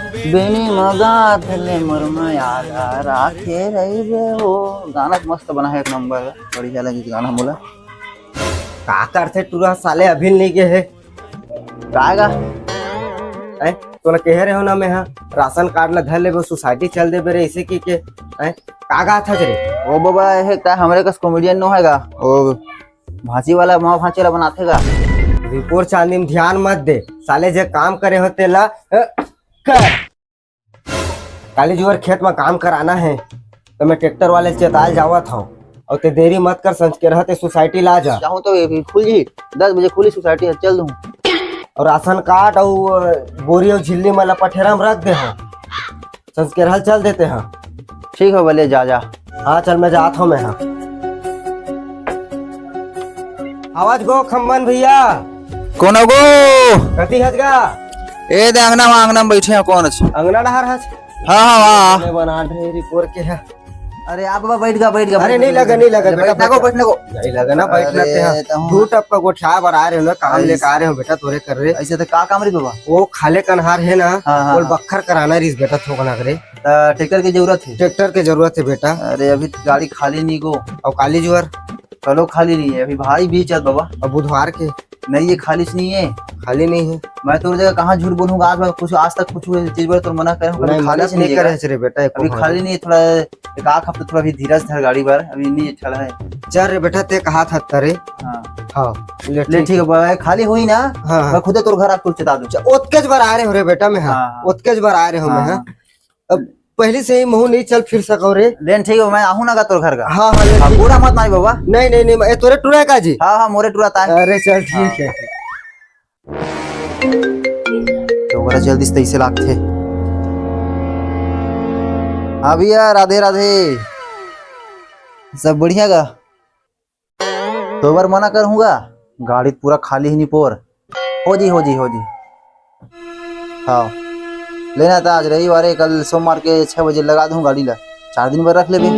बेनी मगा थले मरमा याद राखे रही बे हो। गाना मस्त बना है, एक नंबर बढ़िया लगी गाना बोला। का करथे टूरा साले अभी नहीं गए है। गाएगा तोला कह रहे हो ना मैं राशन कार्ड ला धर ले सोसाइटी चल दे बेरे ऐसे की के कागा था रे। ओ बाबा है का हमरे कस कॉमेडियन नो हैगा ओ भांसी वाला मां भांचे ला बनाथेगा। रिपोर्ट चांदी में ध्यान मत दे साले जे काम करे होते ला कर। काली जुवर खेत में काम कराना है तो मैं ट्रैक्टर वाले चेताल जावत हूँ और ते देरी मत कर संच के रहते सोसाइटी ला जा। चाहूं तो ये खुल जी 10 बजे खुली सोसाइटी है, चल दूं। और राशन कार्ड और बोरी और झिल्ली में लपटेरा में रख दे हाँ संच के रहल चल देते हैं। ठीक है भले जा जा। हाँ चल मैं जाता हूँ मैं हाँ। आवाज गो खम्मन भैया कौन गो कति हजगा ए दे अंगना में बैठे हैं कौन अच्छे। अंगना डहार हज। हाँ हाँ मैं बना रहे रिपोर्ट के है। अरे आप बाबा बैठ गया अरे नहीं लगा बेटा बैठने को नहीं लगा ना बैठना ते हैं। दू टप का गोठा बना रहे हो ना काम लेकर आ रहे हो बेटा तोरे कर रहे ऐसे तो का काम रही बाबा। वो खाले कन्हार है ना हाँ, वो बखर कराना रिस बेटा थोकना करे ट्रैक्टर की जरूरत है। ट्रैक्टर की जरूरत है बेटा। अरे अभी गाड़ी खाली नहीं गो और काली जुअर कलो खाली नहीं है अभी भाई बीच है बाबा। और बुधवार के नहीं ये खाली नहीं है। खाली नहीं है। मैं तो जगह कहाँ झूठ बोलूंगा आज तक कुछ चीज पर तो मना करे नहीं खाली नहीं करे रे बेटा अभी खाली नहीं है। थोड़ा एक आध हफ्ते थोड़ा भी धीरज धर गाड़ी पर अभी नहीं चला है। चल रे बेटा ते कहा था तरे। हाँ हाँ ले ठीक है खाली हुई ना। हाँ मैं खुद तोर घर आपको चेता दूं। ओतकेज बार आ रहे हो रे बेटा मैं हाँ। ओतकेज बार आ रहे हो मैं अब पहले से ही मुँह नहीं चल फिर सको रे। लेन ठीक है मैं आहू ना तोर घर का। हाँ हाँ पूरा मत मारी बाबा। नहीं तोरे टूरा का जी। हाँ हाँ मोरे टूरा है। अरे चल ठीक है। तो बड़ा जल्दी से इसे लागते। हाँ भैया राधे राधे सब बढ़िया गा। तो बार मना करूंगा गाड़ी पूरा खाली ही नहीं पोर हो जी। हाँ लेना था आज रविवार है, कल सोमवार के 6 बजे लगा दूं गाड़ी ला 4 दिन भर रख ले भी।